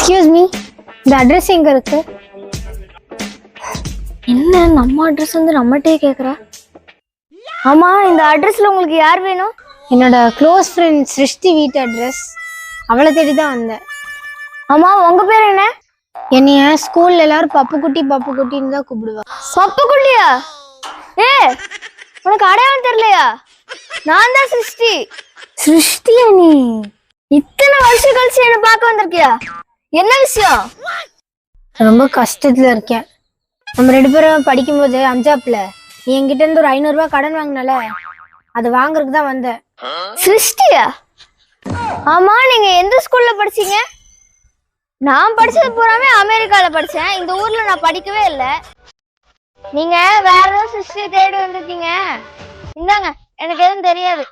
Excuse me, இந்த address எங்க இருக்கு? என்ன நம்ம அட்ரஸ் வந்து நம்மகிட்டே கேக்குறா? ஆமா, இந்த அட்ரஸ்ல உங்களுக்கு யார் வேணும்? என்னோட க்ளோஸ் ஃப்ரெண்ட் சிருஷ்டி வீட்டு அட்ரஸ். அவளை தேடி தான் வந்தேன். ஆமா, உங்க பேர் என்ன? என்னைய ஸ்கூல்ல எல்லாரும் பப்பு குட்டின்னு தான் கூப்பிடுவா. பப்புக்குள்ளியா? ஏ, உனக்கு அடையாளம் தெரியலையா? நான் தான் சிருஷ்டி. சிருஷ்டியா நீ? இத்தனை வருஷம் கழிச்சு என்ன பார்க்க வந்திருக்கியா? என்ன விஷயம்? ரொம்ப கஷ்டத்துல இருக்கேன். நம்ம 2 பேரும் படிக்கும்போது அஞ்சாப்ல நீ என்கிட்ட இருந்து ஒரு 500 ரூபாய் கடன் வாங்கினால, அது வாங்குறதுக்கு தான் வந்தேன். சிருஷ்டியா? ஆமா, நீங்க எந்த ஸ்கூல்ல படிச்சீங்க? நான் படிச்சது பூராமே அமெரிக்கால படிச்சேன். இந்த ஊர்ல நான் படிக்கவே இல்லை. நீங்க வேற ஏதாவது சிருஷ்டியை தேடி வந்திருக்கீங்க. இந்தாங்க, எனக்கு எதுவும் தெரியாது.